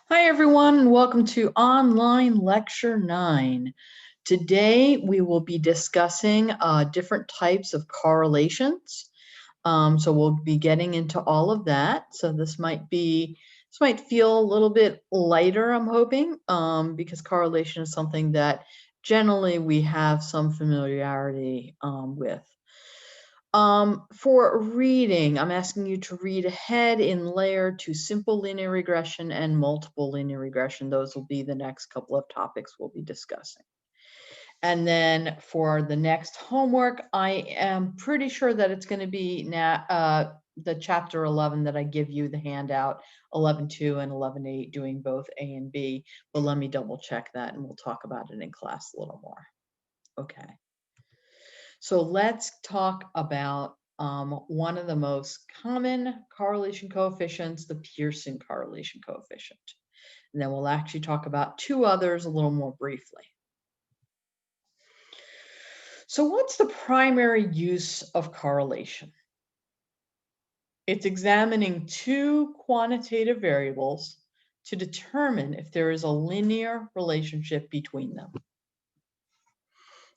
Hi, everyone, and welcome to Online Lecture 9. Today, we will be discussing different types of correlations. So we'll be getting into all of that. So this might feel a little bit lighter, I'm hoping, because correlation is something that generally we have some familiarity with. For reading, I'm asking you to read ahead in layer to simple linear regression and multiple linear regression. Those will be the next couple of topics we'll be discussing. And then for the next homework, I am pretty sure that it's going to be the chapter 11 that I give you the handout, 11.2 and 11.8, doing both A and B. But let me double check that and we'll talk about it in class a little more. Okay. So let's talk about one of the most common correlation coefficients, the Pearson correlation coefficient. And then we'll actually talk about two others a little more briefly. So what's the primary use of correlation? It's examining two quantitative variables to determine if there is a linear relationship between them.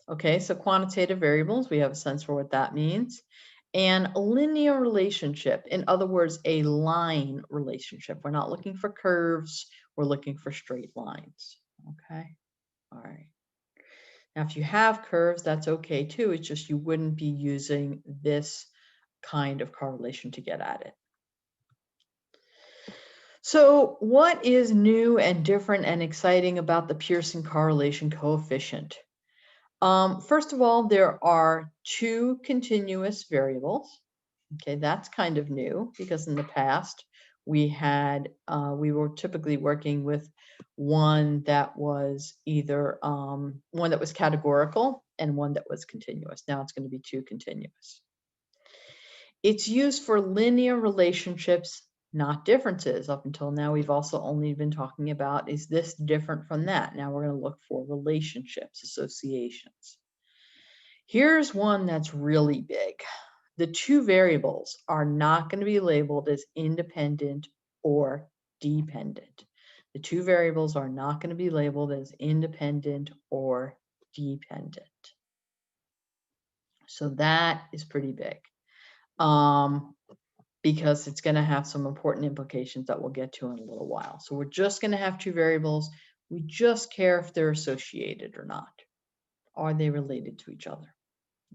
Okay, so quantitative variables, we have a sense for what that means. And a linear relationship, in other words, a line relationship. We're not looking for curves, we're looking for straight lines. Okay, all right. Now, if you have curves, that's okay too. It's just you wouldn't be using this kind of correlation to get at it. So what is new and different and exciting about the Pearson correlation coefficient? First of all, there are two continuous variables. Okay, that's kind of new because in the past we were typically working with one that was either one that was categorical and one that was continuous. Now it's going to be two continuous. It's used for linear relationships, not differences. Up until now, we've also only been talking about, is this different from that? Now we're going to look for relationships, associations. Here's one that's really big. The two variables are not going to be labeled as independent or dependent. The two variables are not going to be labeled as independent or dependent. So that is pretty big. Because it's going to have some important implications that we'll get to in a little while. So we're just going to have two variables. We just care if they're associated or not. Are they related to each other?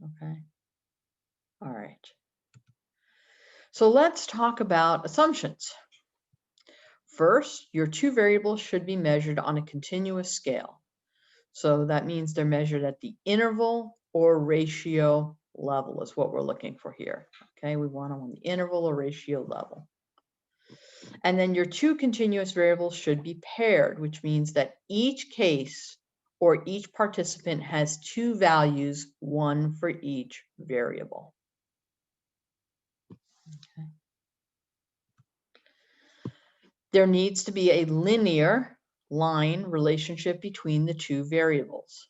Okay. All right. So let's talk about assumptions. First, your two variables should be measured on a continuous scale. So that means they're measured at the interval or ratio level is what we're looking for here. Okay, we want them on the interval or ratio level. And then your two continuous variables should be paired, which means that each case or each participant has two values, one for each variable. Okay. There needs to be a linear line relationship between the two variables.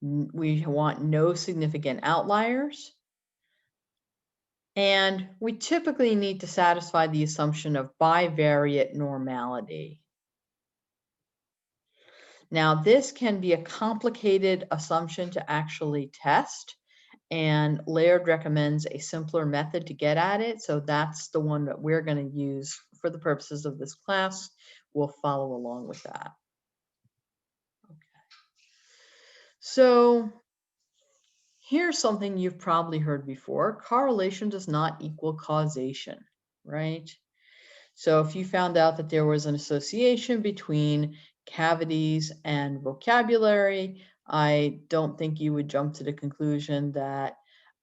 We want no significant outliers. And we typically need to satisfy the assumption of bivariate normality. Now, this can be a complicated assumption to actually test, and Laird recommends a simpler method to get at it. So that's the one that we're going to use for the purposes of this class. We'll follow along with that. Okay. So here's something you've probably heard before. Correlation does not equal causation, right? So if you found out that there was an association between cavities and vocabulary, I don't think you would jump to the conclusion that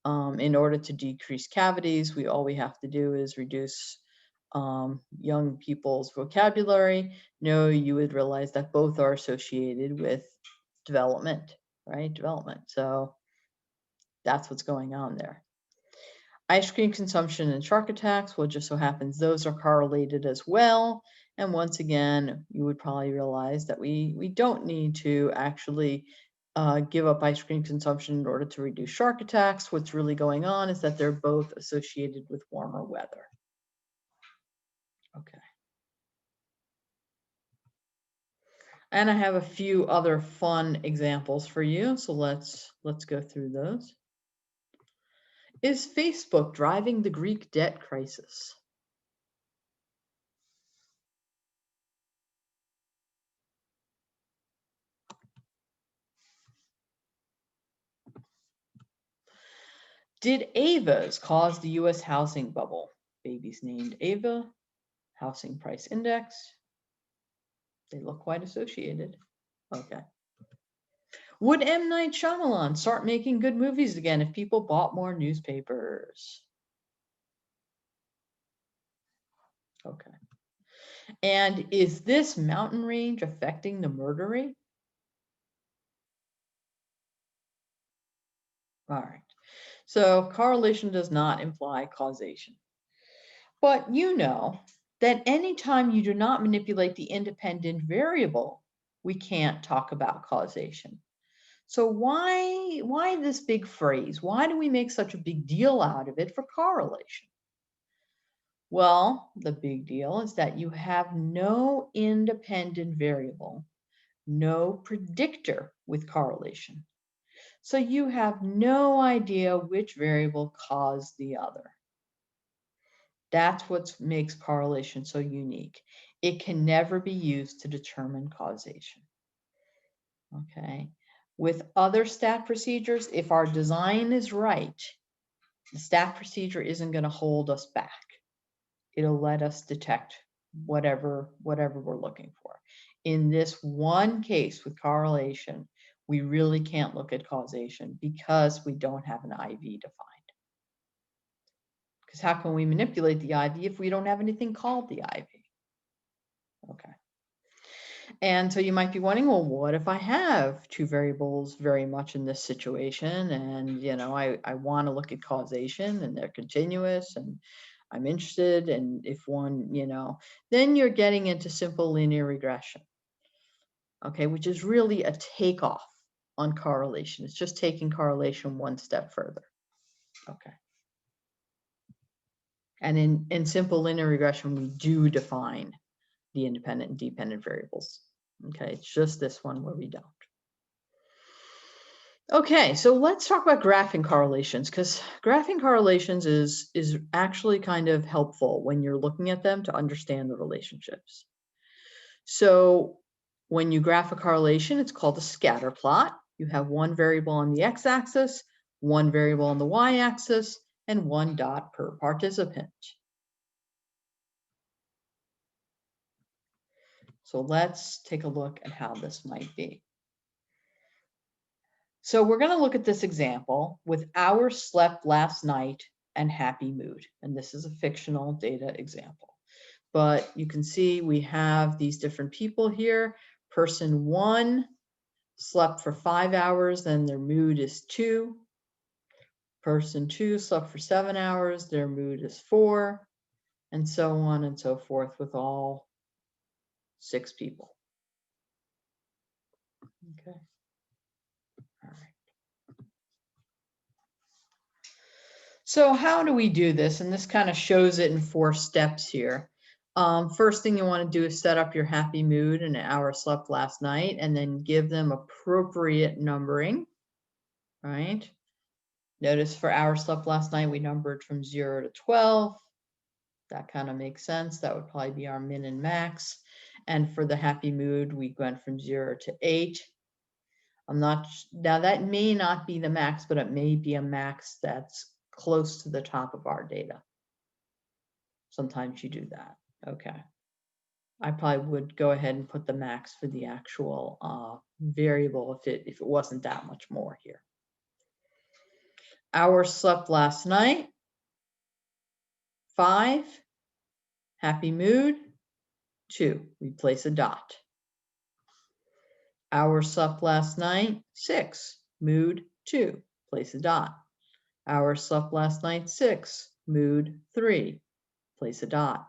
in order to decrease cavities, all we have to do is reduce young people's vocabulary. No, you would realize that both are associated with development, right? Development. So that's what's going on there. Ice cream consumption and shark attacks, well, just so happens those are correlated as well. And once again, you would probably realize that we don't need to actually give up ice cream consumption in order to reduce shark attacks. What's really going on is that they're both associated with warmer weather. Okay. And I have a few other fun examples for you. So let's go through those. Is Facebook driving the Greek debt crisis? Did Avas cause the US housing bubble? Babies named Ava, housing price index. They look quite associated. Okay. Would M. Night Shyamalan start making good movies again if people bought more newspapers? Okay. And is this mountain range affecting the murder rate? All right. So correlation does not imply causation. But you know that anytime you do not manipulate the independent variable, we can't talk about causation. So why this big phrase? Why do we make such a big deal out of it for correlation? Well, the big deal is that you have no independent variable, no predictor with correlation. So you have no idea which variable caused the other. That's what makes correlation so unique. It can never be used to determine causation. Okay. With other stat procedures, if our design is right, the stat procedure isn't going to hold us back. It'll let us detect whatever we're looking for. In this one case with correlation, we really can't look at causation because we don't have an IV defined. Because how can we manipulate the IV if we don't have anything called the IV? Okay. And so you might be wondering, well, what if I have two variables very much in this situation and, I want to look at causation and they're continuous and I'm interested, and if one, then you're getting into simple linear regression, okay, which is really a takeoff on correlation. It's just taking correlation one step further, okay. And in simple linear regression, we do define the independent and dependent variables, okay. It's just this one where we don't. Okay, so let's talk about graphing correlations, because graphing correlations is actually kind of helpful when you're looking at them to understand the relationships. So when you graph a correlation, it's called a scatter plot. You have one variable on the x-axis, one variable on the y-axis, and one dot per participant. So let's take a look at how this might be. So we're going to look at this example with hours slept last night and happy mood. And this is a fictional data example. But you can see we have these different people here. Person 1 slept for 5 hours, then their mood is 2. Person 2 slept for 7 hours, their mood is 4, and so on and so forth with all 6 people. Okay. All right. So how do we do this? And this kind of shows it in 4 steps here. First thing you want to do is set up your happy mood and hour slept last night, and then give them appropriate numbering, right? Notice for hour slept last night, we numbered from 0 to 12. That kind of makes sense. That would probably be our min and max. And for the happy mood, we went from 0 to 8. Now that may not be the max, but it may be a max that's close to the top of our data. Sometimes you do that. Okay. I probably would go ahead and put the max for the actual variable if it wasn't that much more here. Hours slept last night, 5. Happy mood, 2. We place a dot. Hours slept last night, 6. Mood, 2. Place a dot. Hours slept last night, 6. Mood, 3. Place a dot.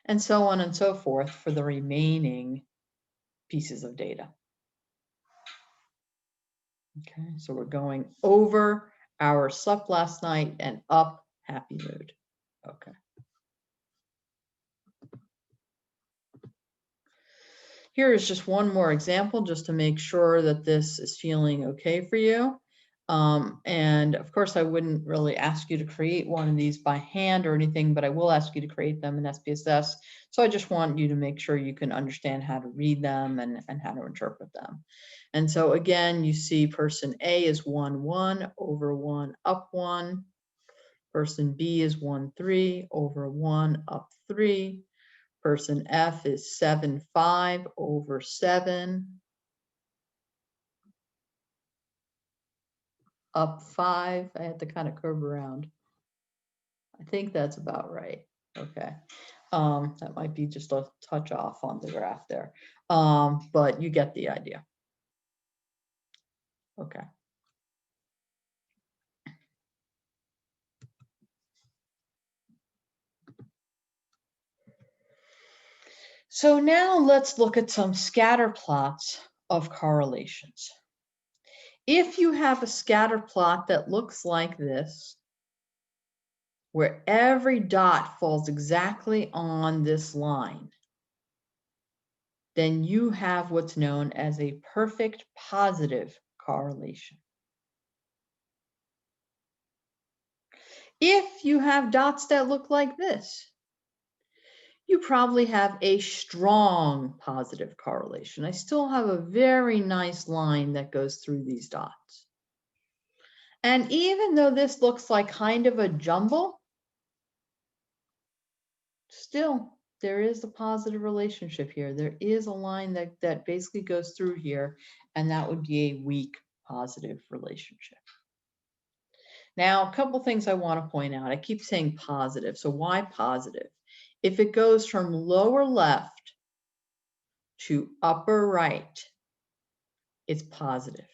And so on and so forth for the remaining pieces of data. Okay, so we're going over hours slept last night and up happy mood. Okay. Here is just one more example just to make sure that this is feeling okay for you. And of course, I wouldn't really ask you to create one of these by hand or anything, but I will ask you to create them in SPSS. So I just want you to make sure you can understand how to read them and how to interpret them. And so again, you see person A is 1, 1 over 1 up 1. Person B is 1, 3 over 1 up 3. Person F is 7, 5 over 7 up 5. I had to kind of curve around. I think that's about right. Okay. That might be just a touch off on the graph there. But you get the idea. Okay. So now let's look at some scatter plots of correlations. If you have a scatter plot that looks like this, where every dot falls exactly on this line, then you have what's known as a perfect positive correlation. If you have dots that look like this, you probably have a strong positive correlation. I still have a very nice line that goes through these dots. And even though this looks like kind of a jumble, still there is a positive relationship here. There is a line that basically goes through here, and that would be a weak positive relationship. Now, a couple things I want to point out. I keep saying positive. So why positive? If it goes from lower left to upper right, it's positive.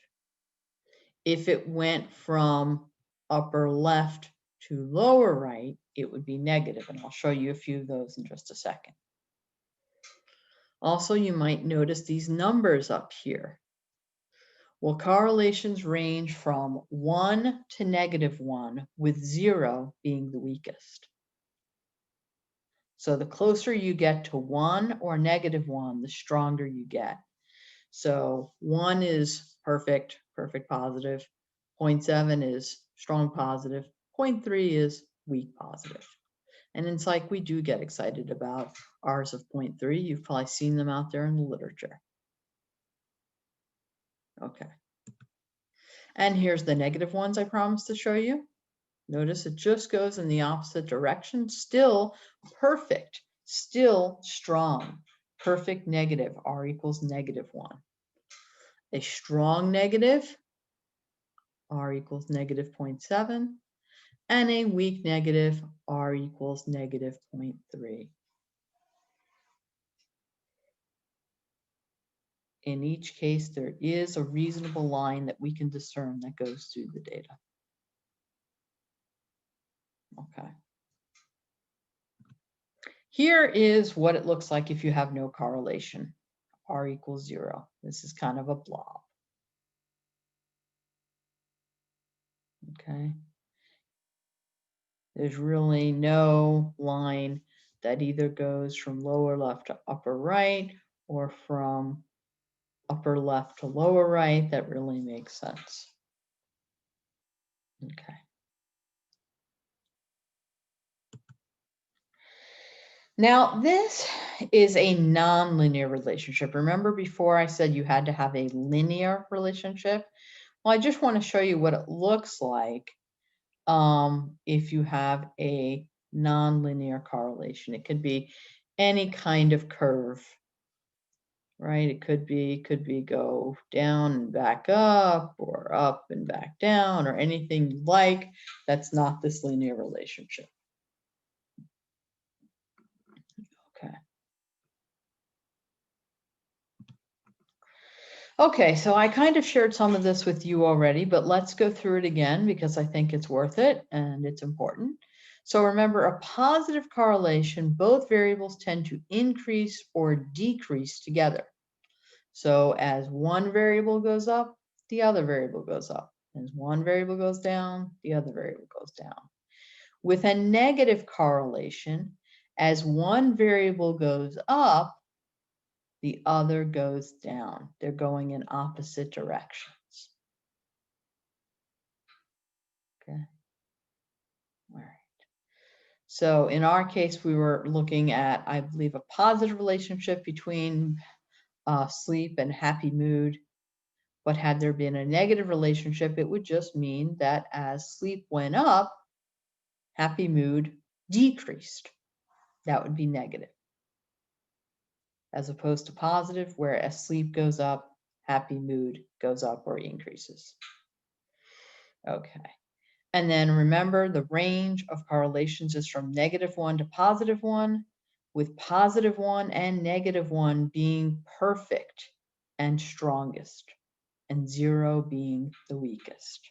If it went from upper left to lower right, it would be negative. And I'll show you a few of those in just a second. Also, you might notice these numbers up here. Well, correlations range from 1 to -1, with 0 being the weakest. So the closer you get to 1 or -1, the stronger you get. So 1 is perfect, perfect positive. 0.7 is strong positive. 0.3 is weak positive. And in psych, we do get excited about R's of 0.3. You've probably seen them out there in the literature. Okay. And here's the negative ones I promised to show you. Notice it just goes in the opposite direction. Still perfect, still strong. Perfect negative, R equals -1. A strong negative, R equals -0.7. And a weak negative, R equals -0.3. In each case, there is a reasonable line that we can discern that goes through the data. Okay. Here is what it looks like if you have no correlation. R equals 0. This is kind of a blob. Okay. There's really no line that either goes from lower left to upper right or from upper left to lower right. That really makes sense. Okay. Now, this is a nonlinear relationship. Remember before I said you had to have a linear relationship? Well, I just want to show you what it looks like if you have a nonlinear correlation. It could be any kind of curve, right? It could be go down and back up, or up and back down, or anything you like. That's not this linear relationship. Okay. Okay, so I kind of shared some of this with you already, but let's go through it again because I think it's worth it and it's important. So remember, a positive correlation, both variables tend to increase or decrease together. So as one variable goes up, the other variable goes up. As one variable goes down, the other variable goes down. With a negative correlation, as one variable goes up, the other goes down. They're going in opposite directions. Okay. All right. So in our case, we were looking at, I believe, a positive relationship between sleep and happy mood. But had there been a negative relationship, it would just mean that as sleep went up, happy mood decreased. That would be negative. As opposed to positive, where as sleep goes up, happy mood goes up or increases. Okay. And then remember, the range of correlations is from -1 to +1, with +1 and -1 being perfect and strongest, and 0 being the weakest.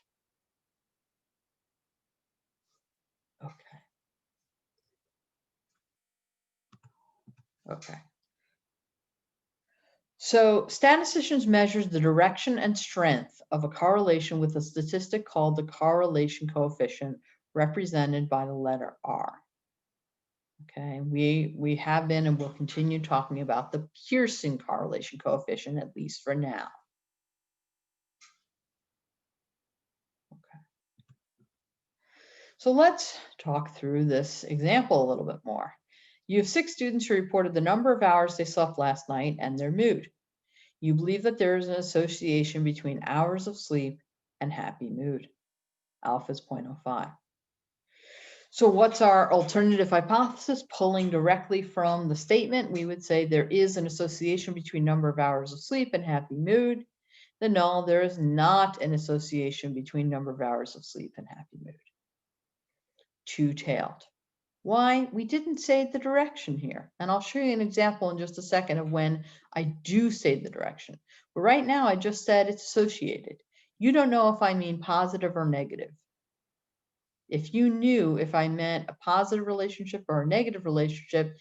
Okay. Okay. So statisticians measure the direction and strength of a correlation with a statistic called the correlation coefficient, represented by the letter R. Okay, we have been and will continue talking about the Pearson correlation coefficient, at least for now. Okay. So let's talk through this example a little bit more. You have 6 students who reported the number of hours they slept last night and their mood. You believe that there is an association between hours of sleep and happy mood. Alpha is 0.05. So what's our alternative hypothesis? Pulling directly from the statement, we would say there is an association between number of hours of sleep and happy mood. The null, there is not an association between number of hours of sleep and happy mood. Two-tailed. Why? We didn't say the direction here. And I'll show you an example in just a second of when I do say the direction. But right now, I just said it's associated. You don't know if I mean positive or negative. If you knew if I meant a positive relationship or a negative relationship,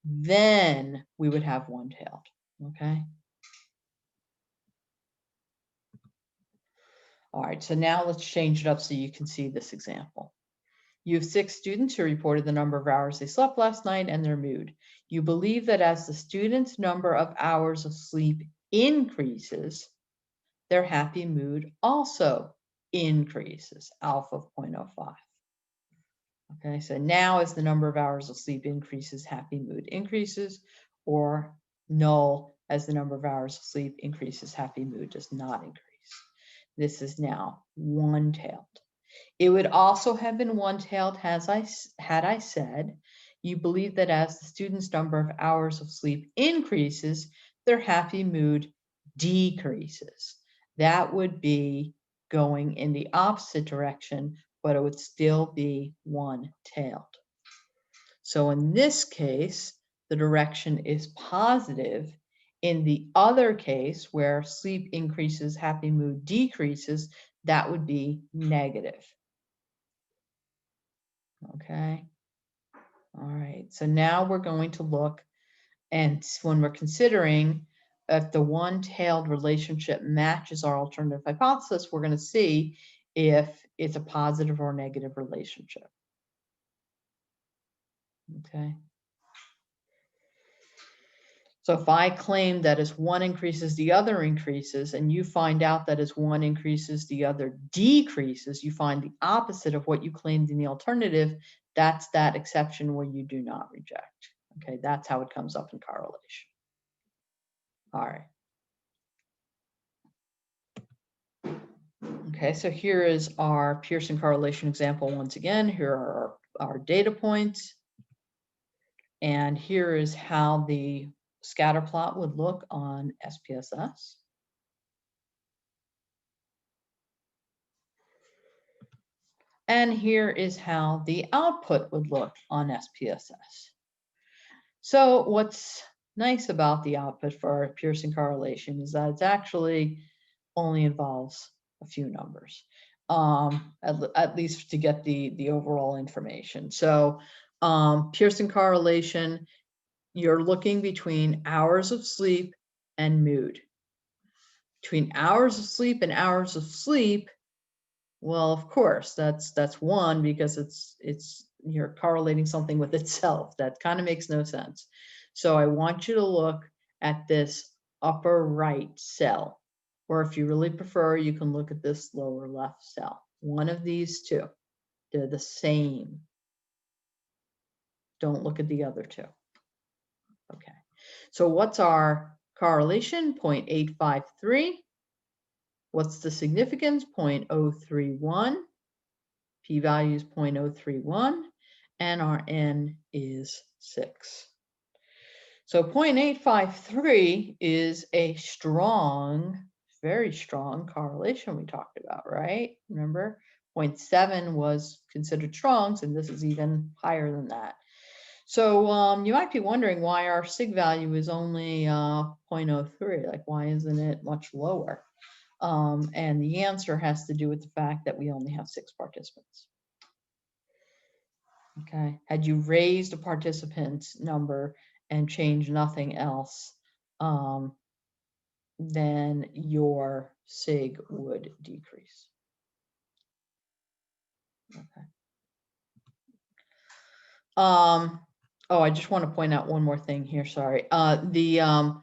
then we would have one-tailed, okay? All right, so now let's change it up so you can see this example. You have 6 students who reported the number of hours they slept last night and their mood. You believe that as the students' number of hours of sleep increases, their happy mood also increases, alpha of 0.05. Okay, so now as the number of hours of sleep increases, happy mood increases, or null, as the number of hours of sleep increases, happy mood does not increase. This is now one-tailed. It would also have been one-tailed had I said, you believe that as the student's number of hours of sleep increases, their happy mood decreases. That would be going in the opposite direction, but it would still be one-tailed. So in this case, the direction is positive. In the other case, where sleep increases, happy mood decreases, that would be negative. Okay. All right. So now we're going to look, and when we're considering if the one-tailed relationship matches our alternative hypothesis, we're going to see if it's a positive or negative relationship. Okay. So if I claim that as one increases, the other increases, and you find out that as one increases, the other decreases, you find the opposite of what you claimed in the alternative, that's that exception where you do not reject. Okay, that's how it comes up in correlation. All right. Okay, so here is our Pearson correlation example once again. Here are our data points. And here is how the scatter plot would look on SPSS. And here is how the output would look on SPSS. So what's nice about the output for our Pearson correlation is that it actually only involves a few numbers, at least to get the overall information. So Pearson correlation, you're looking between hours of sleep and mood. Between hours of sleep and hours of sleep, well, of course, that's one, because it's you're correlating something with itself. That kind of makes no sense. So I want you to look at this upper right cell. Or if you really prefer, you can look at this lower left cell. One of these two. They're the same. Don't look at the other two. Okay. So what's our correlation? 0.853. What's the significance? 0.031. P-value is 0.031. And our N is 6. So 0.853 is a strong, very strong correlation we talked about, right? Remember, 0.7 was considered strong, and this is even higher than that. So you might be wondering why our sig value is only 0.03. Like, why isn't it much lower? And the answer has to do with the fact that we only have 6 participants. Okay, had you raised a participant's number and changed nothing else, then your sig would decrease. Okay. Oh, I just want to point out one more thing here. Sorry. The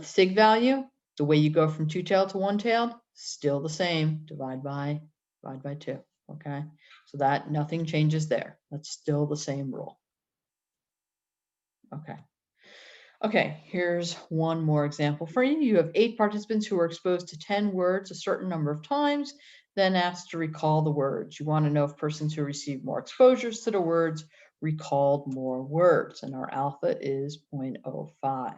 sig value, the way you go from two-tailed to one-tailed, still the same. Divide by 2. Okay, so that nothing changes there. That's still the same rule. Okay. Okay, here's one more example for you. You have 8 participants who are exposed to 10 words a certain number of times, then asked to recall the words. You want to know if persons who received more exposures to the words recalled more words, and our alpha is 0.05.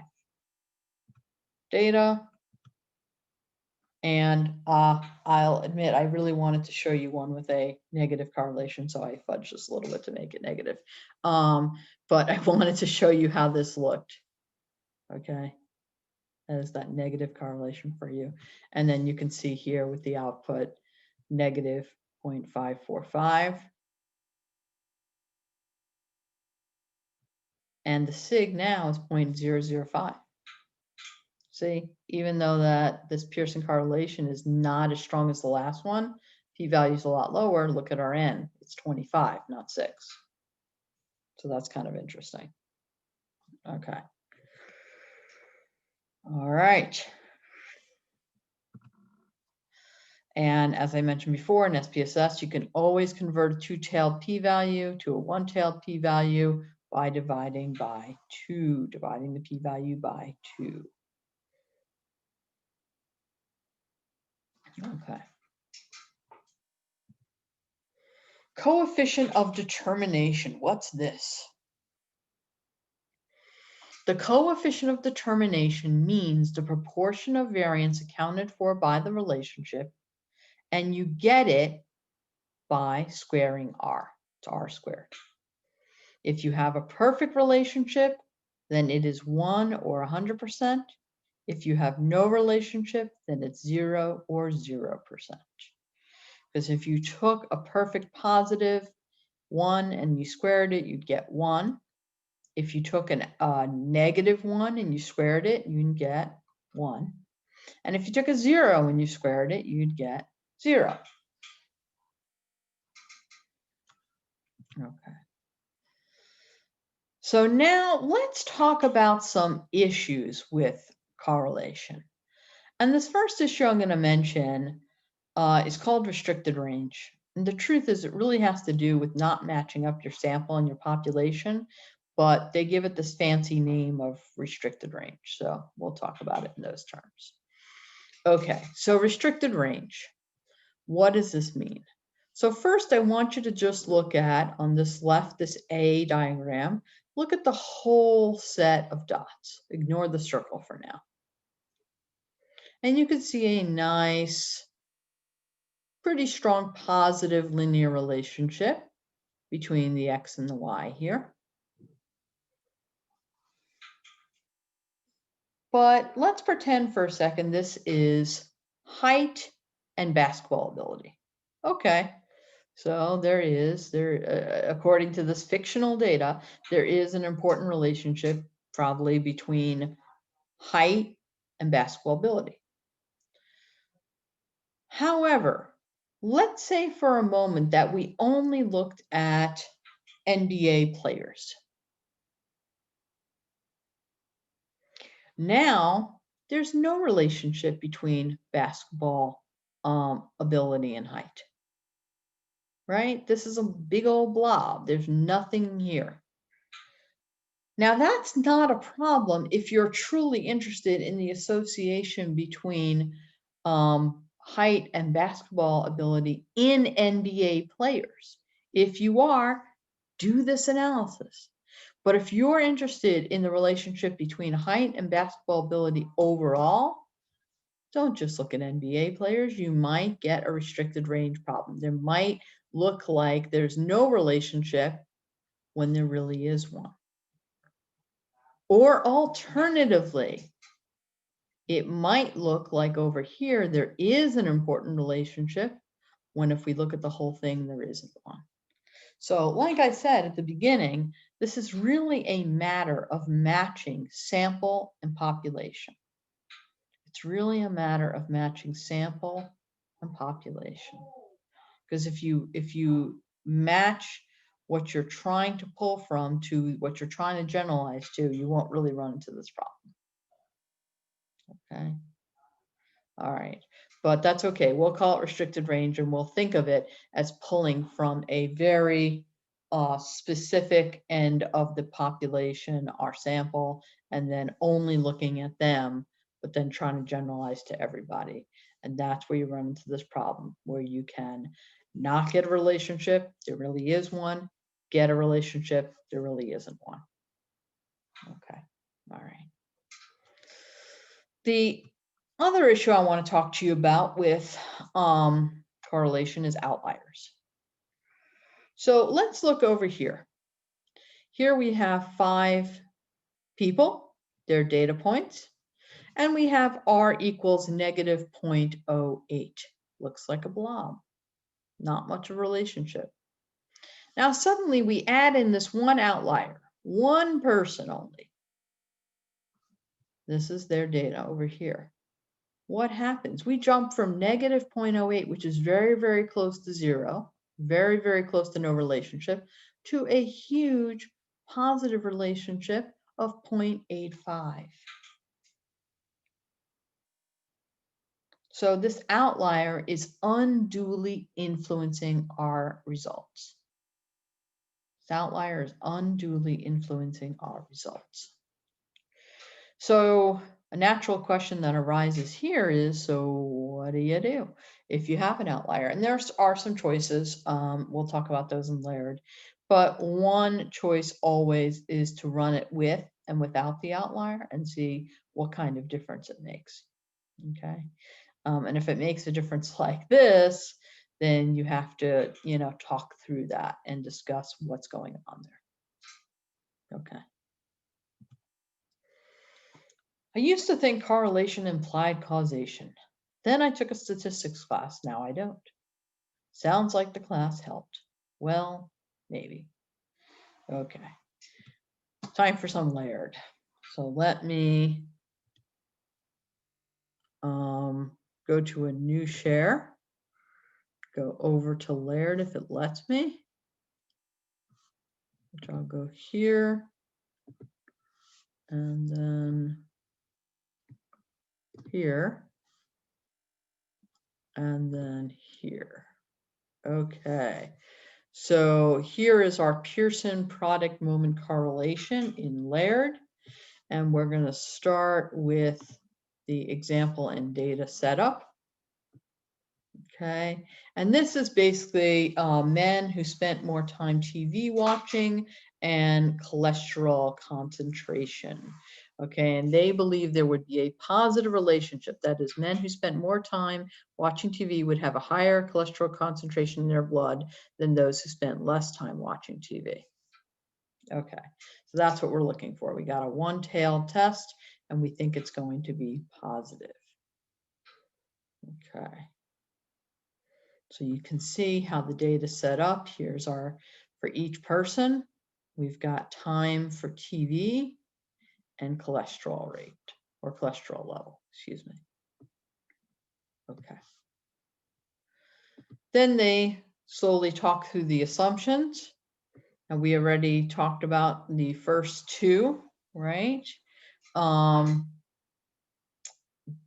Data. And I'll admit, I really wanted to show you one with a negative correlation, so I fudged this a little bit to make it negative. But I wanted to show you how this looked. Okay, as that negative correlation for you. And then you can see here with the output, negative 0.545. And the sig now is 0.005. See, even though this Pearson correlation is not as strong as the last one, p-value is a lot lower. Look at our n. It's 25, not 6. So that's kind of interesting. Okay. All right. And as I mentioned before, in SPSS, you can always convert a two-tailed p-value to a one-tailed p-value by dividing by 2, dividing the p-value by 2. Okay. Coefficient of determination. What's this? The coefficient of determination means the proportion of variance accounted for by the relationship, and you get it by squaring r. It's r squared. If you have a perfect relationship, then it is 1 or 100%. If you have no relationship, then it's 0 or 0%. Because if you took a perfect positive 1 and you squared it, you'd get 1. If you took a negative 1 and you squared it, you'd get 1. And if you took a 0 and you squared it, you'd get 0. Okay. So now let's talk about some issues with correlation. And this first issue I'm going to mention is called restricted range. And the truth is, it really has to do with not matching up your sample and your population, but they give it this fancy name of restricted range. So we'll talk about it in those terms. Okay, so restricted range. What does this mean? So first, I want you to just look at, on this left, this A diagram, look at the whole set of dots. Ignore the circle for now. And you can see a nice, pretty strong positive linear relationship between the X and the Y here. But let's pretend for a second this is height and basketball ability. Okay, so according to this fictional data, there is an important relationship probably between height and basketball ability. However, let's say for a moment that we only looked at NBA players. Now, there's no relationship between basketball ability and height, right? This is a big old blob. There's nothing here. Now, that's not a problem if you're truly interested in the association between height and basketball ability in NBA players. If you are, do this analysis. But if you're interested in the relationship between height and basketball ability overall, don't just look at NBA players. You might get a restricted range problem. There might look like there's no relationship when there really is one. Or alternatively, it might look like over here there is an important relationship when if we look at the whole thing, there isn't one. So like I said at the beginning, this is really a matter of matching sample and population. It's really a matter of matching sample and population. Because if you match what you're trying to pull from to what you're trying to generalize to, you won't really run into this problem. Okay. All right. But that's okay. We'll call it restricted range and we'll think of it as pulling from a very specific end of the population, our sample, and then only looking at them, but then trying to generalize to everybody. And that's where you run into this problem where you can not get a relationship, there really is one, get a relationship, there really isn't one. Okay. All right. The other issue I want to talk to you about with correlation is outliers. So let's look over here. Here we have 5 people, their data points, and we have R equals negative 0.08. Looks like a blob, not much of a relationship. Now suddenly we add in this one outlier, one person only. This is their data over here. What happens? We jump from negative 0.08, which is very, very close to 0, very, very close to no relationship, to a huge positive relationship of 0.85. So this outlier is unduly influencing our results. This outlier is unduly influencing our results. So a natural question that arises here is, so what do you do if you have an outlier? And there are some choices. We'll talk about those in layered. But one choice always is to run it with and without the outlier and see what kind of difference it makes. Okay. And if it makes a difference like this, then you have to, talk through that and discuss what's going on there. Okay. I used to think correlation implied causation. Then I took a statistics class. Now I don't. Sounds like the class helped. Well, maybe. Okay. Time for some layered. So let me go to a new share. Go over to layered if it lets me. Which I'll go here. And then here, and then here. Okay, so here is our Pearson product moment correlation in layered, and we're going to start with the example and data setup. Okay, and this is basically men who spent more time TV watching and cholesterol concentration. Okay, and they believe there would be a positive relationship. That is, men who spent more time watching TV would have a higher cholesterol concentration in their blood than those who spent less time watching TV. Okay, so that's what we're looking for. We got a one-tailed test, and we think it's going to be positive. Okay. So you can see how the data is set up. Here's our, for each person, we've got time for TV and cholesterol rate, or cholesterol level, excuse me. Okay. Then they slowly talk through the assumptions. And we already talked about the first 2, right?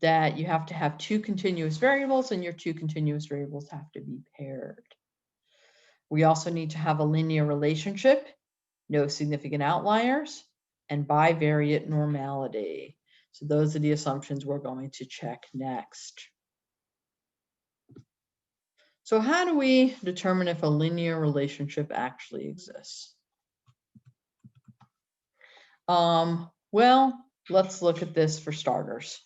that you have to have two continuous variables, and your two continuous variables have to be paired. We also need to have a linear relationship, no significant outliers, and bivariate normality. So those are the assumptions we're going to check next. So how do we determine if a linear relationship actually exists? Well, let's look at this for starters.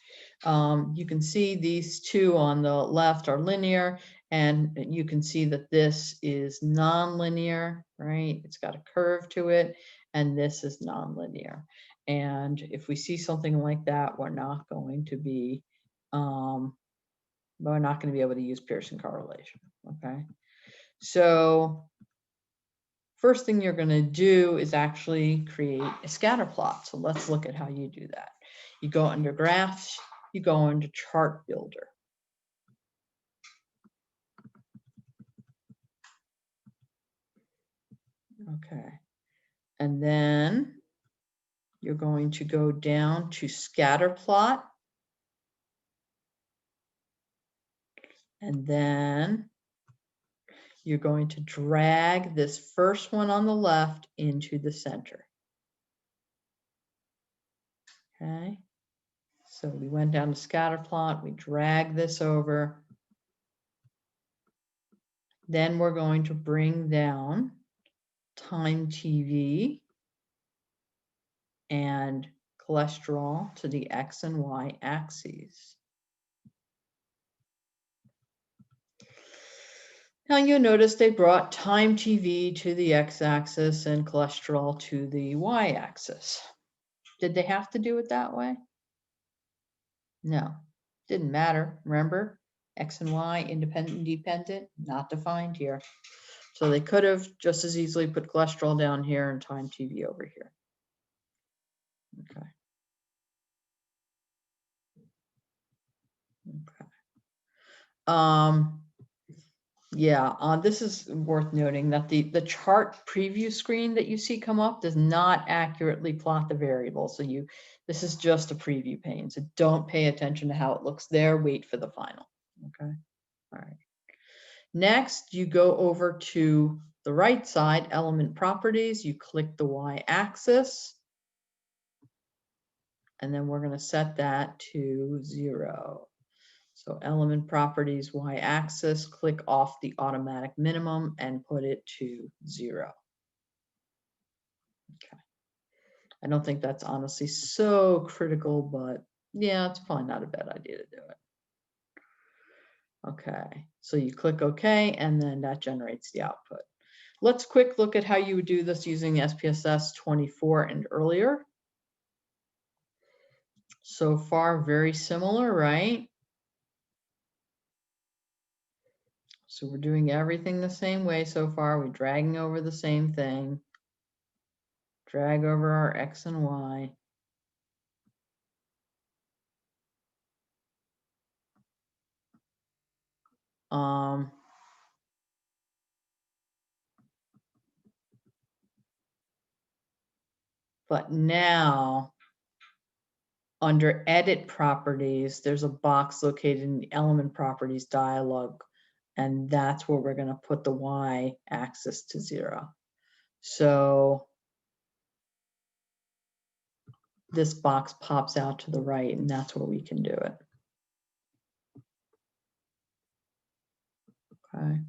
You can see these two on the left are linear, and you can see that this is nonlinear, right? It's got a curve to it, and this is nonlinear. And if we see something like that, we're not going to be able to use Pearson correlation, okay? So first thing you're going to do is actually create a scatter plot. So let's look at how you do that. You go under graphs, you go under chart builder. Okay. And then you're going to go down to scatter plot. And then you're going to drag this first one on the left into the center. Okay. So we went down to scatter plot, we drag this over. Then we're going to bring down time TV and cholesterol to the X and Y axes. Now you'll notice they brought time TV to the X-axis and cholesterol to the Y-axis. Did they have to do it that way? No, didn't matter. Remember, X and Y, independent, dependent, not defined here. So they could have just as easily put cholesterol down here and time TV over here. Okay. Okay. Yeah, this is worth noting that the chart preview screen that you see come up does not accurately plot the variable. So this is just a preview pane. So don't pay attention to how it looks there. Wait for the final. Okay. All right. Next, you go over to the right side, element properties. You click the y-axis. And then we're going to set that to 0. So element properties, y-axis, click off the automatic minimum and put it to 0. Okay. I don't think that's honestly so critical, but yeah, it's probably not a bad idea to do it. Okay, so you click OK, and then that generates the output. Let's quick look at how you would do this using SPSS 24 and earlier. So far, very similar, right? So we're doing everything the same way so far. We're dragging over the same thing. Drag over our X and Y. But now, under Edit Properties, there's a box located in the Element Properties dialog, and that's where we're going to put the Y-axis to 0. So this box pops out to the right, and that's where we can do it. Okay.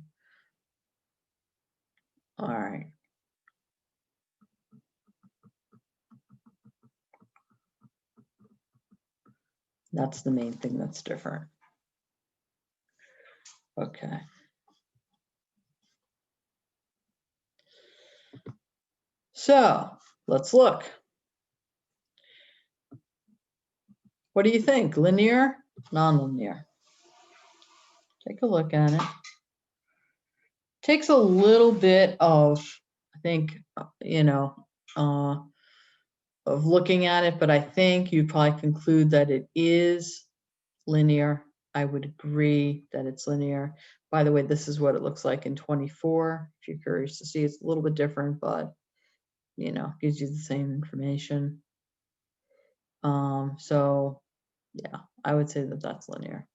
All right. That's the main thing that's different. Okay. So let's look. What do you think? Linear, nonlinear? Take a look at it. Takes a little bit of, I think, of looking at it, but I think you probably conclude that it is linear. I would agree that it's linear. By the way, this is what it looks like in 24. If you're curious to see, it's a little bit different, but gives you the same information. So Yeah, I would say that that's linear.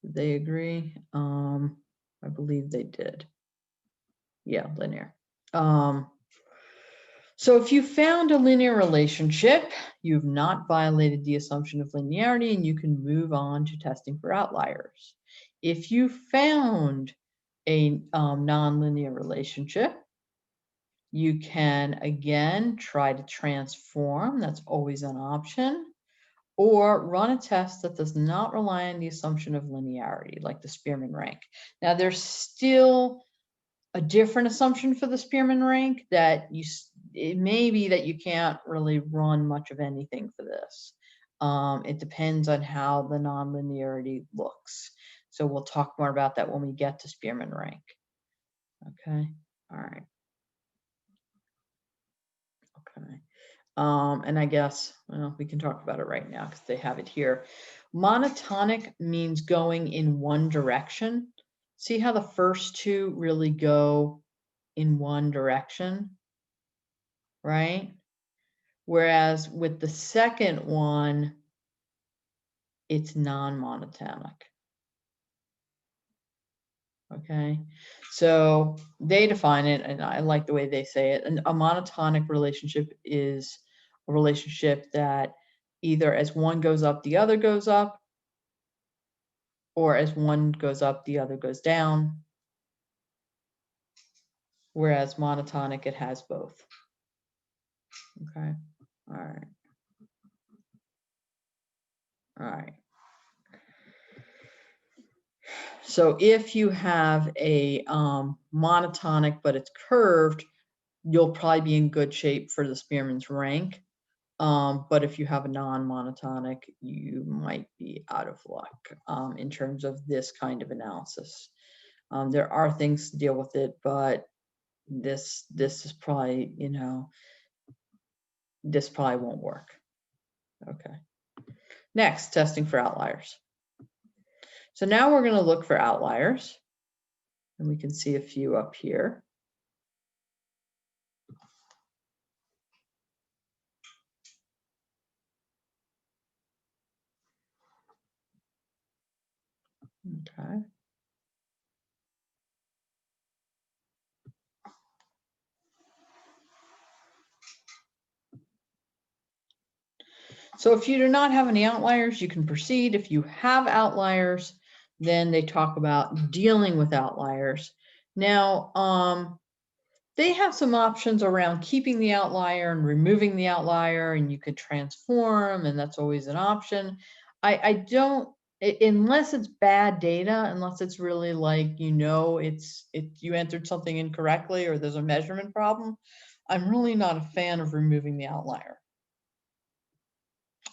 Did they agree? I believe they did. Yeah, linear. So if you found a linear relationship, you've not violated the assumption of linearity and you can move on to testing for outliers. If you found a nonlinear relationship, you can again try to transform, that's always an option, or run a test that does not rely on the assumption of linearity, like the Spearman rank. Now there's still a different assumption for the Spearman rank that it may be that you can't really run much of anything for this. It depends on how the nonlinearity looks. So we'll talk more about that when we get to Spearman rank. Okay, all right. Okay. And I guess, well, we can talk about it right now because they have it here. Monotonic means going in one direction. See how the first two really go in one direction, right? Whereas with the second one, it's non-monotonic. Okay, so they define it, and I like the way they say it. And a monotonic relationship is a relationship that either as one goes up, the other goes up, or as one goes up, the other goes down. Whereas monotonic, it has both. Okay, all right. All right. So if you have a monotonic, but it's curved, you'll probably be in good shape for the Spearman's rank. But if you have a non-monotonic, you might be out of luck in terms of this kind of analysis. There are things to deal with it, but this is probably, you know, this probably won't work. Okay. Next, testing for outliers. So now we're going to look for outliers, and we can see a few up here. Okay. So if you do not have any outliers, you can proceed. If you have outliers, then they talk about dealing with outliers. Now, they have some options around keeping the outlier and removing the outlier, and you could transform, and that's always an option. I don't, unless it's bad data, unless it's really like, you know, you entered something incorrectly or there's a measurement problem, I'm really not a fan of removing the outlier.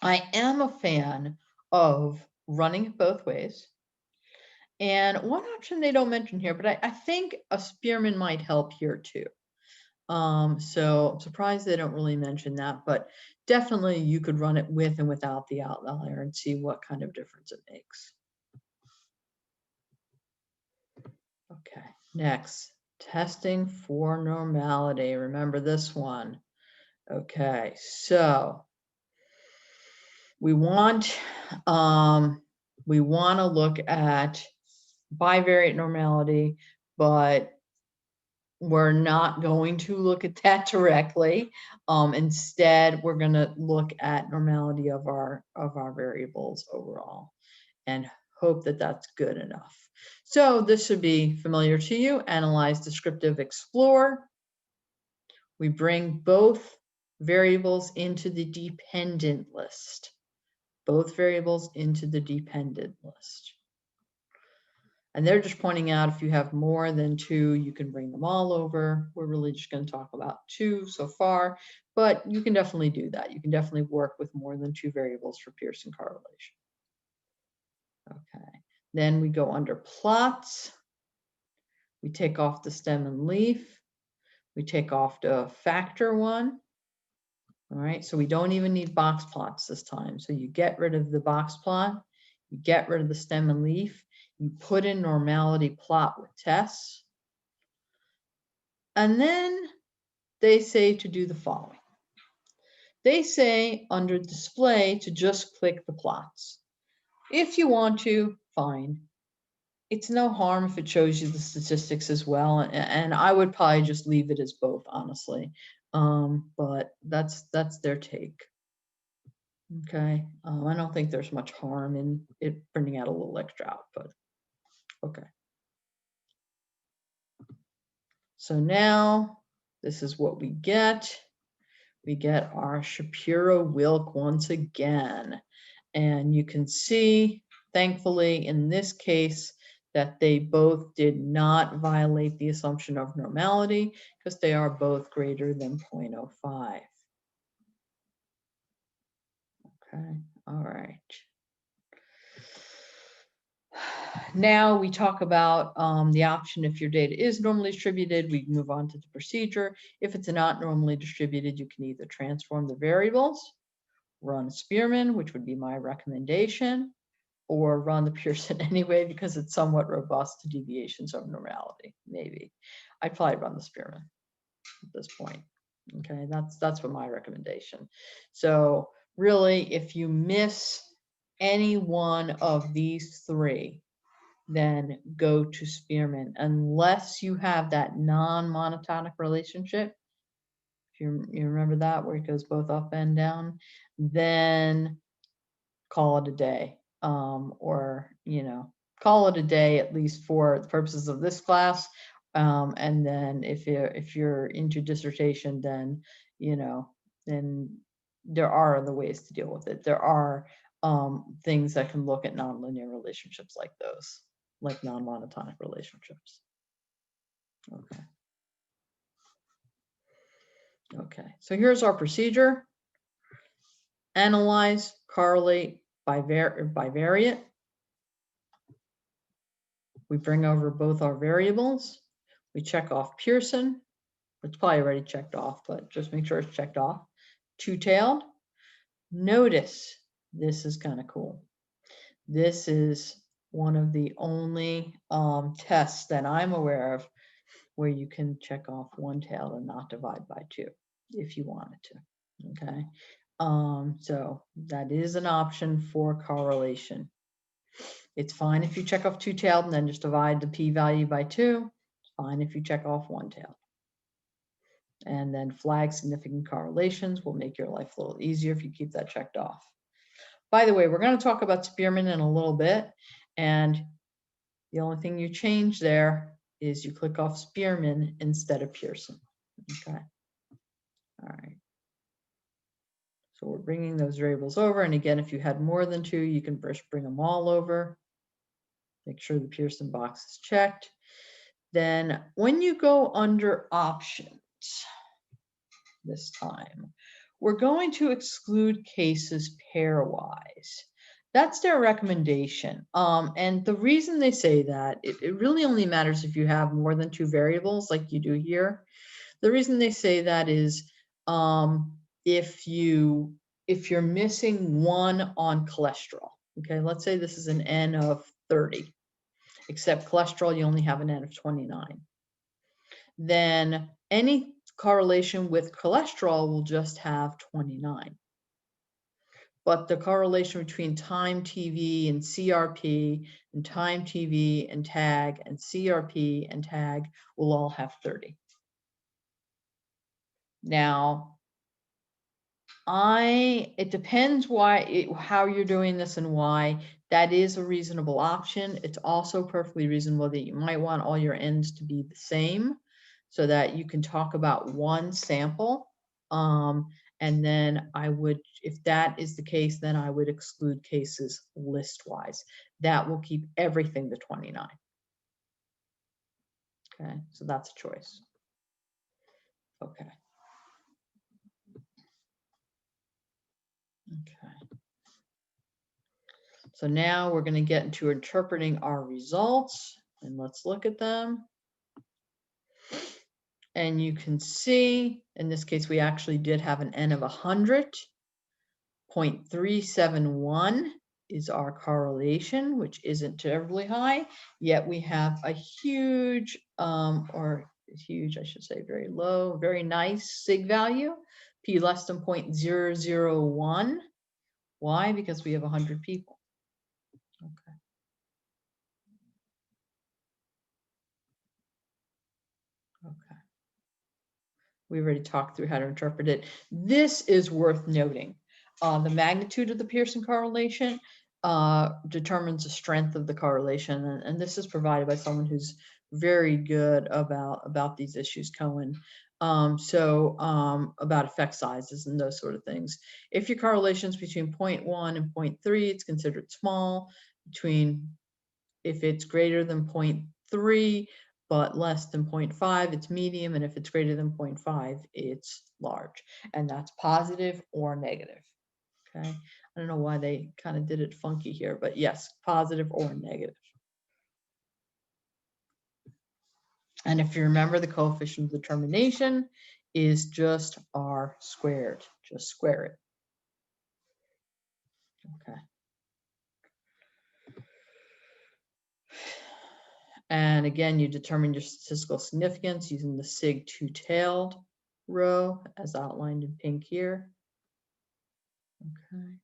I am a fan of running it both ways. And one option they don't mention here, but I think a Spearman might help here too. So I'm surprised they don't really mention that, but definitely you could run it with and without the outlier and see what kind of difference it makes. Okay, next, testing for normality. Remember this one. Okay, so we want to look at bivariate normality, but we're not going to look at that directly. Instead, we're going to look at normality of our variables overall and hope that that's good enough. So this should be familiar to you. Analyze, descriptive, explore. We bring both variables into the dependent list. Both variables into the dependent list. And they're just pointing out if you have more than two, you can bring them all over. We're really just going to talk about two so far, but you can definitely do that. You can definitely work with more than two variables for Pearson correlation. Okay, then we go under plots. We take off the stem and leaf. We take off the factor one. All right, so we don't even need box plots this time. So you get rid of the box plot, you get rid of the stem and leaf, you put in normality plot with tests, and then they say to do the following. They say under display to just click the plots. If you want to, fine. It's no harm if it shows you the statistics as well. And I would probably just leave it as both, honestly. But that's their take. Okay. I don't think there's much harm in it printing out a little extra out, but okay. So now this is what we get. We get our Shapiro-Wilk once again. And you can see, thankfully, in this case, that they both did not violate the assumption of normality because they are both greater than 0.05. Okay, all right. Now we talk about the option if your data is normally distributed, we move on to the procedure. If it's not normally distributed, you can either transform the variables, run Spearman, which would be my recommendation, or run the Pearson anyway, because it's somewhat robust to deviations of normality, maybe. I'd probably run the Spearman at this point. Okay, that's what my recommendation. So really, if you miss any one of these three, then go to Spearman, unless you have that non-monotonic relationship. If you remember that, where it goes both up and down, then call it a day. Or, call it a day, at least for the purposes of this class. And then if you're into dissertation, then, then there are other ways to deal with it. There are things that can look at nonlinear relationships like those, like non-monotonic relationships. Okay. Okay, so here's our procedure. Analyze, correlate, bivariate. We bring over both our variables. We check off Pearson. It's probably already checked off, but just make sure it's checked off. Two-tailed. Notice, this is kind of cool. This is one of the only tests that I'm aware of where you can check off one-tailed and not divide by 2 if you wanted to. Okay, so that is an option for correlation. It's fine if you check off two-tailed and then just divide the p-value by 2. It's fine if you check off one-tailed. And then flag significant correlations will make your life a little easier if you keep that checked off. By the way, we're going to talk about Spearman in a little bit, and the only thing you change there is you click off Spearman instead of Pearson. Okay. All right. So we're bringing those variables over, and again, if you had more than 2, you can bring them all over. Make sure the Pearson box is checked. Then when you go under options this time, we're going to exclude cases pairwise. That's their recommendation. And the reason they say that, it really only matters if you have more than 2 variables like you do here. The reason they say that is if you're missing one on cholesterol. Okay, let's say this is an N of 30, except cholesterol, you only have an N of 29. Then any correlation with cholesterol will just have 29. But the correlation between time TV and CRP and time TV and tag and CRP and tag will all have 30. Now, it depends how you're doing this and why. That is a reasonable option. It's also perfectly reasonable that you might want all your ends to be the same so that you can talk about one sample. And then if that is the case, then I would exclude cases list-wise. That will keep everything to 29. Okay, so that's a choice. Okay. Okay. So now we're going to get into interpreting our results, and let's look at them. And you can see, in this case, we actually did have an N of 100. 0.371 is our correlation, which isn't terribly high, yet we have a huge, I should say very low, very nice sig value. P less than 0.001. Why? Because we have 100 people. Okay. Okay. We already talked through how to interpret it. This is worth noting. The magnitude of the Pearson correlation determines the strength of the correlation. And this is provided by someone who's very good about these issues, Cohen. About effect sizes and those sort of things. If your correlation is between 0.1 and 0.3, it's considered small. If it's greater than 0.3, but less than 0.5, it's medium. And if it's greater than 0.5, it's large. And that's positive or negative. Okay. I don't know why they kind of did it funky here, but yes, positive or negative. And if you remember, the coefficient of determination is just R squared. Just square it. Okay. And again, you determine your statistical significance using the sig two-tailed row as outlined in pink here. Okay.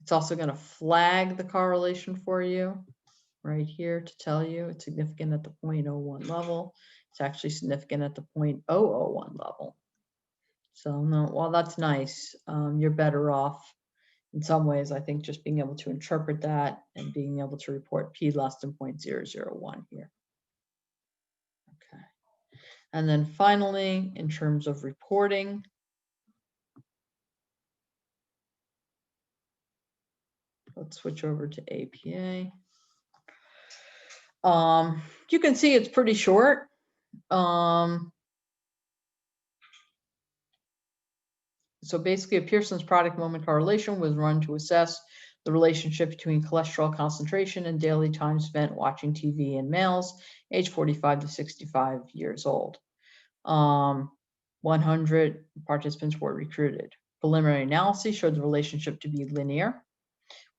It's also going to flag the correlation for you right here to tell you it's significant at the 0.01 level. It's actually significant at the 0.001 level. So no, while that's nice, you're better off in some ways, I think, just being able to interpret that and being able to report P less than 0.001 here. Okay. And then finally, in terms of reporting, let's switch over to APA. You can see it's pretty short. So basically, a Pearson's product moment correlation was run to assess the relationship between cholesterol concentration and daily time spent watching TV in males age 45 to 65 years old. 100 participants were recruited. Preliminary analysis showed the relationship to be linear,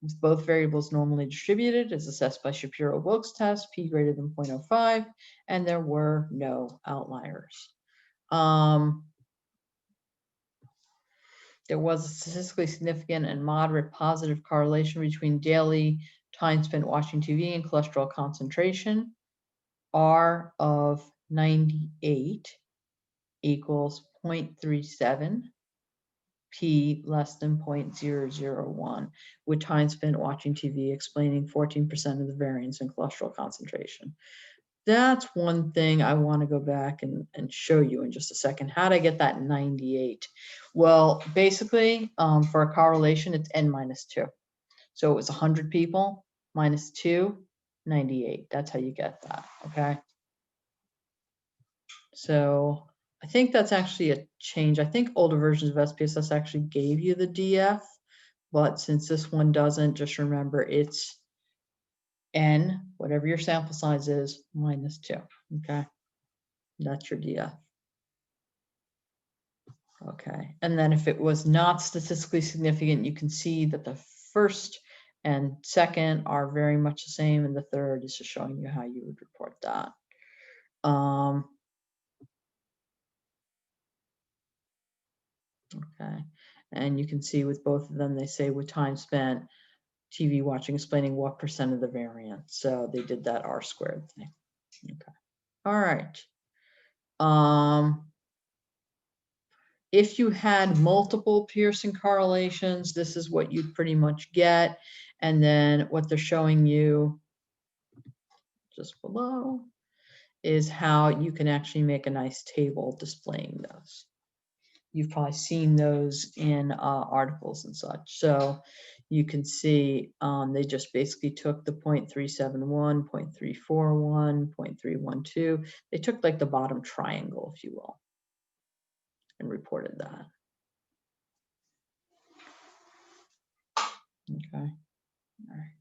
with both variables normally distributed as assessed by Shapiro-Wilks test, p greater than 0.05, and there were no outliers. There was a statistically significant and moderate positive correlation between daily time spent watching TV and cholesterol concentration. R of 98 equals 0.37, P less than 0.001, with time spent watching TV explaining 14% of the variance in cholesterol concentration. That's one thing I want to go back and show you in just a second. How did I get that 98? Well, basically, for a correlation, it's n minus 2. So it was 100 people minus 2, 98. That's how you get that, okay? So I think that's actually a change. I think older versions of SPSS actually gave you the DF, but since this one doesn't, just remember it's n, whatever your sample size is, minus 2, okay? That's your DF. Okay, and then if it was not statistically significant, you can see that the first and second are very much the same, and the third is just showing you how you would report that. Okay, and you can see with both of them, they say with time spent TV watching explaining what % of the variance. So they did that R squared thing. Okay, all right. If you had multiple Pearson correlations, this is what you'd pretty much get. And then what they're showing you just below is how you can actually make a nice table displaying those. You've probably seen those in articles and such. So you can see they just basically took the 0.371, 0.341, 0.312. They took like the bottom triangle, if you will, and reported that. Okay. All right.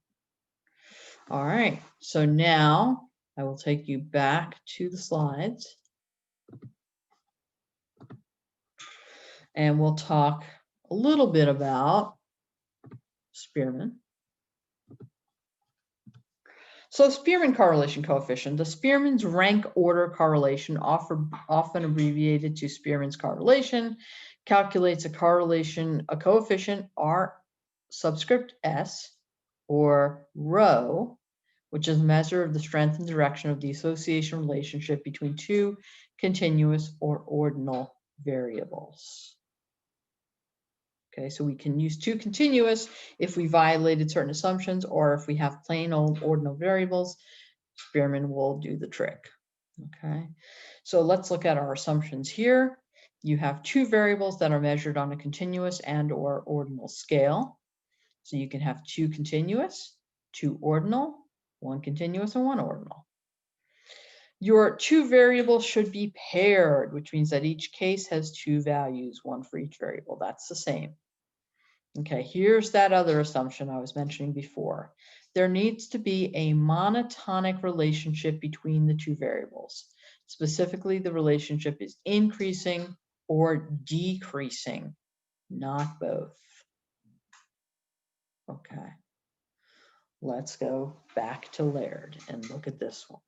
All right. So now I will take you back to the slides. And we'll talk a little bit about Spearman. So Spearman correlation coefficient, the Spearman's rank order correlation, often abbreviated to Spearman's correlation, calculates a coefficient R subscript S or rho, which is a measure of the strength and direction of the association relationship between two continuous or ordinal variables. Okay, so we can use two continuous if we violated certain assumptions, or if we have plain old ordinal variables, Spearman will do the trick. Okay, so let's look at our assumptions here. You have two variables that are measured on a continuous and or ordinal scale. So you can have two continuous, two ordinal, one continuous and one ordinal. Your two variables should be paired, which means that each case has two values, one for each variable. That's the same. Okay, here's that other assumption I was mentioning before. There needs to be a monotonic relationship between the two variables. Specifically, the relationship is increasing or decreasing, not both. Okay, let's go back to Laird and look at this one.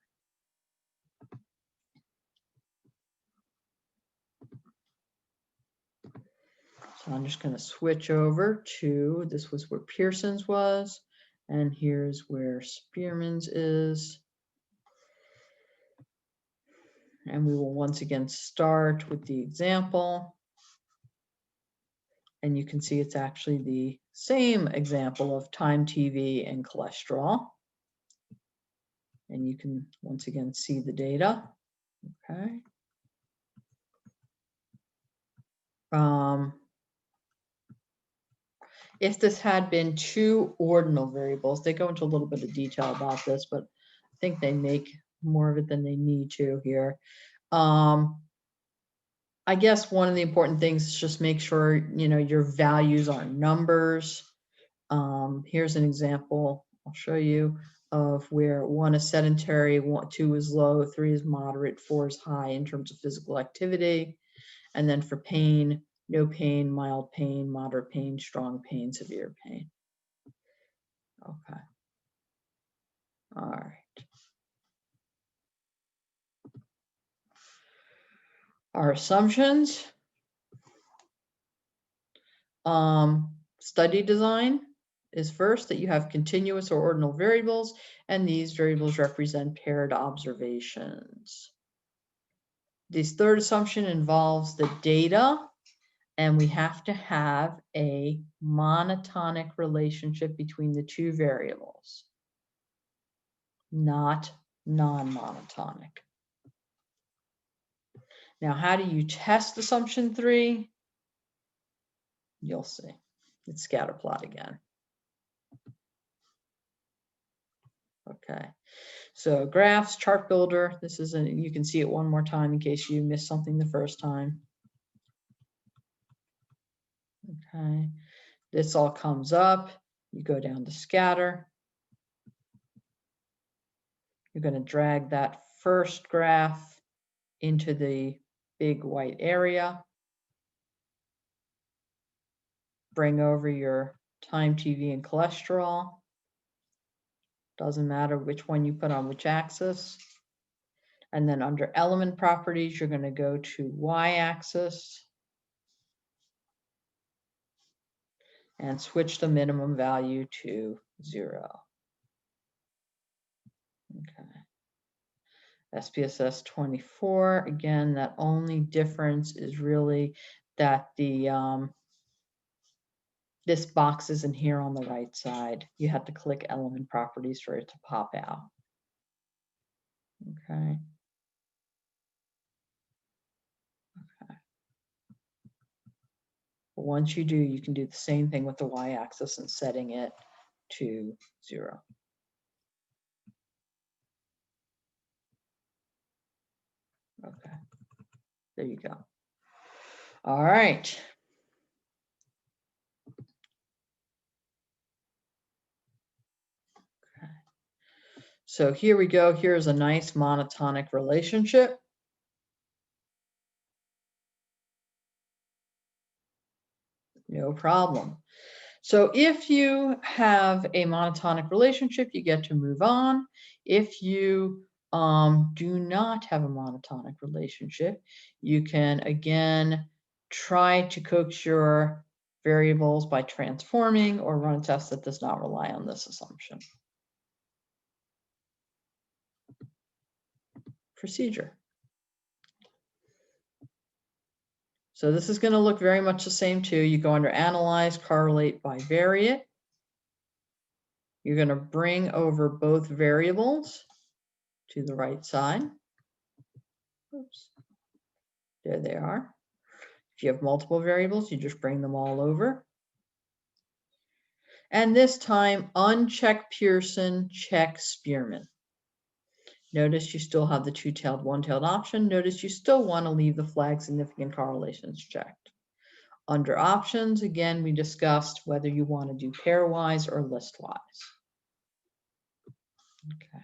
So I'm just going to switch over to, this was where Pearson's was, and here's where Spearman's is. And we will once again start with the example. And you can see it's actually the same example of time TV and cholesterol. And you can once again see the data. Okay. If this had been two ordinal variables, they go into a little bit of detail about this, but I think they make more of it than they need to here. I guess one of the important things is just make sure, you know, your values are numbers. Here's an example I'll show you of where 1 is sedentary, 2 is low, 3 is moderate, 4 is high in terms of physical activity. And then for pain, no pain, mild pain, moderate pain, strong pain, severe pain. Okay. All right. Our assumptions. Study design is first, that you have continuous or ordinal variables, and these variables represent paired observations. This third assumption involves the data, and we have to have a monotonic relationship between the two variables, not non-monotonic. Now, how do you test assumption 3? You'll see. It's scatter plot again. Okay. So graphs, chart builder. This is you can see it one more time in case you missed something the first time. Okay. This all comes up. You go down to scatter. You're going to drag that first graph into the big white area. Bring over your time, TV, and cholesterol. Doesn't matter which one you put on which axis. And then under element properties, you're going to go to y-axis and switch the minimum value to 0. Okay. SPSS 24, again, that only difference is really that the this box isn't here on the right side. You have to click element properties for it to pop out. Okay. Okay. Once you do, you can do the same thing with the y-axis and setting it to 0. Okay, there you go. All right. Okay. So here we go. Here's a nice monotonic relationship. No problem. So if you have a monotonic relationship, you get to move on. If you do not have a monotonic relationship, you can again try to coax your variables by transforming or run a test that does not rely on this assumption. Procedure. So this is going to look very much the same too. You go under Analyze, Correlate, Bivariate. You're going to bring over both variables to the right side. Oops. There they are. If you have multiple variables, you just bring them all over. And this time, uncheck Pearson, check Spearman. Notice you still have the two-tailed, one-tailed option. Notice you still want to leave the flag significant correlations checked. Under options, again, we discussed whether you want to do pairwise or listwise. Okay.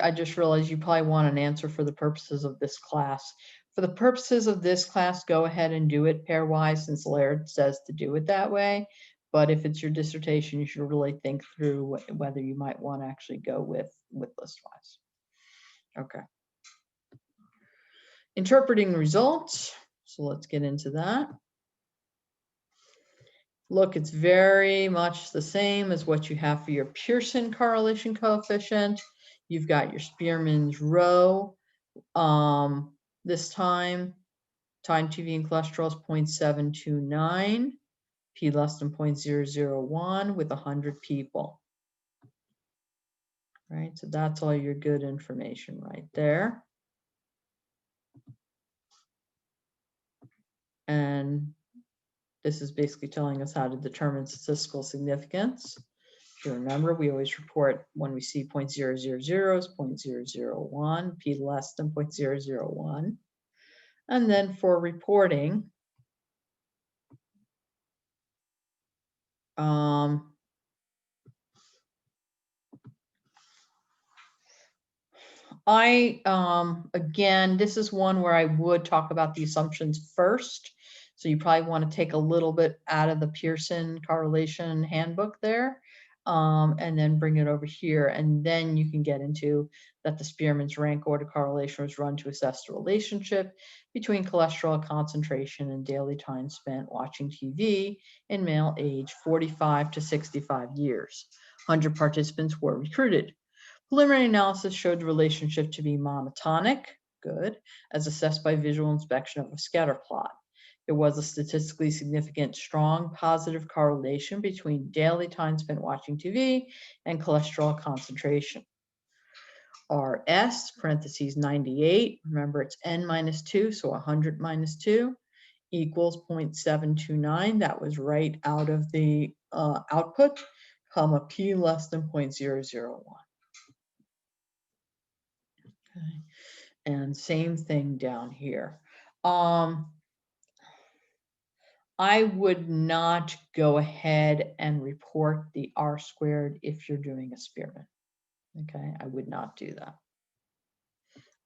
I just realized you probably want an answer for the purposes of this class. For the purposes of this class, go ahead and do it pairwise since Laird says to do it that way. But if it's your dissertation, you should really think through whether you might want to actually go with listwise. Okay. Interpreting results. So let's get into that. Look, it's very much the same as what you have for your Pearson correlation coefficient. You've got your Spearman's rho. This time TV and cholesterol is 0.729, P less than 0.001 with 100 people. Right, so that's all your good information right there. And this is basically telling us how to determine statistical significance. If you remember, we always report when we see 0.000 is 0.001, P less than 0.001. And then for reporting, again, this is one where I would talk about the assumptions first. So you probably want to take a little bit out of the Pearson correlation handbook there, and then bring it over here. And then you can get into that the Spearman's rank order correlation was run to assess the relationship between cholesterol concentration and daily time spent watching TV in male age 45 to 65 years. 100 participants were recruited. Preliminary analysis showed the relationship to be monotonic, good, as assessed by visual inspection of a scatter plot. There was a statistically significant, strong positive correlation between daily time spent watching TV and cholesterol concentration. RS, parentheses 98, remember it's N minus 2, so 100 minus 2, equals 0.729. That was right out of the output, comma, P less than 0.001. Okay. And same thing down here. I would not go ahead and report the R squared if you're doing a Spearman. Okay, I would not do that.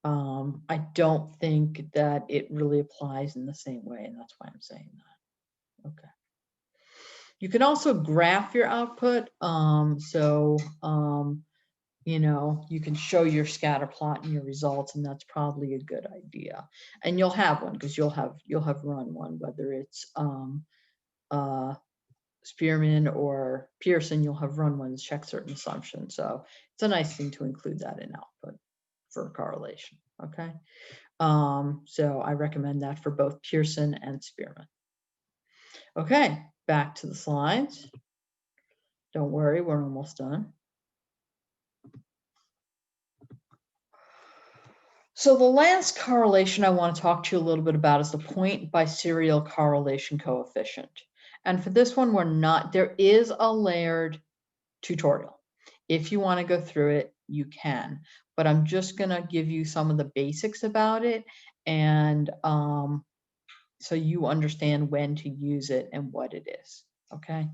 I don't think that it really applies in the same way, and that's why I'm saying that. Okay. You can also graph your output. You know, you can show your scatter plot and your results, and that's probably a good idea. And you'll have one because you'll have run one, whether it's Spearman or Pearson, you'll have run ones, check certain assumptions. So it's a nice thing to include that in output for correlation. Okay. So I recommend that for both Pearson and Spearman. Okay, back to the slides. Don't worry, we're almost done. So the last correlation I want to talk to you a little bit about is the point biserial correlation coefficient. And for this one, there is a layered tutorial. If you want to go through it, you can. But I'm just going to give you some of the basics about it, and so you understand when to use it and what it is. Okay.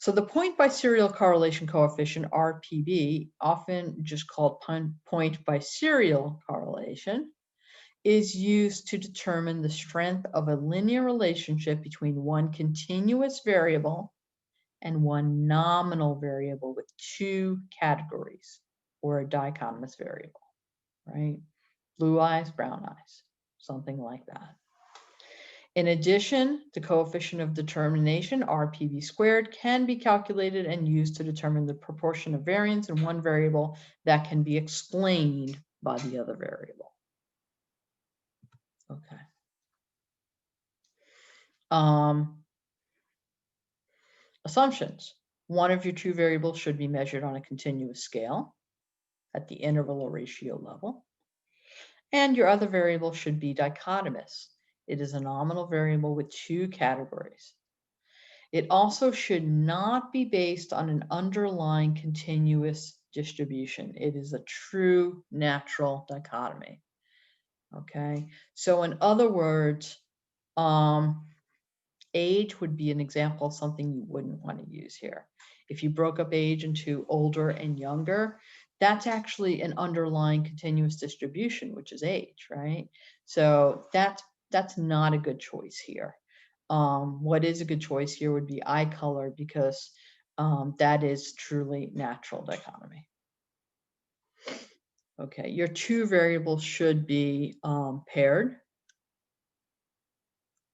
So the point by serial correlation coefficient, RPB, often just called point by serial correlation, is used to determine the strength of a linear relationship between one continuous variable and one nominal variable with two categories, or a dichotomous variable, right? Blue eyes, brown eyes, something like that. In addition, the coefficient of determination, RPV squared, can be calculated and used to determine the proportion of variance in one variable that can be explained by the other variable. Okay. Assumptions. One of your two variables should be measured on a continuous scale at the interval or ratio level. And your other variable should be dichotomous. It is a nominal variable with two categories. It also should not be based on an underlying continuous distribution. It is a true natural dichotomy. Okay, so in other words, age would be an example of something you wouldn't want to use here. If you broke up age into older and younger, that's actually an underlying continuous distribution, which is age, right? So that's not a good choice here. What is a good choice here would be eye color, because that is truly natural dichotomy. Okay, your two variables should be paired,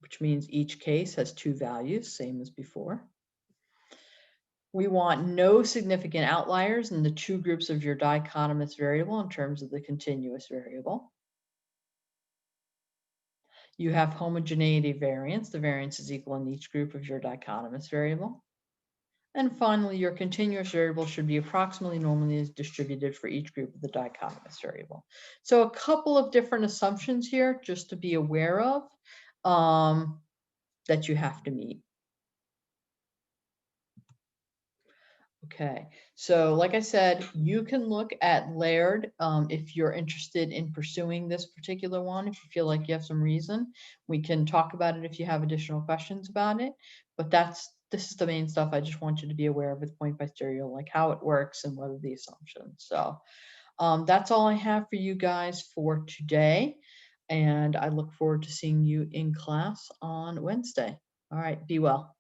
which means each case has two values, same as before. We want no significant outliers in the two groups of your dichotomous variable in terms of the continuous variable. You have homogeneity variance. The variance is equal in each group of your dichotomous variable. And finally, your continuous variable should be approximately normally distributed for each group of the dichotomous variable. So a couple of different assumptions here just to be aware of that you have to meet. Okay, so like I said, you can look at layered if you're interested in pursuing this particular one. If you feel like you have some reason, we can talk about it if you have additional questions about it. But this is the main stuff I just want you to be aware of with point by serial, like how it works and what are the assumptions. So that's all I have for you guys for today. And I look forward to seeing you in class on Wednesday. All right, be well.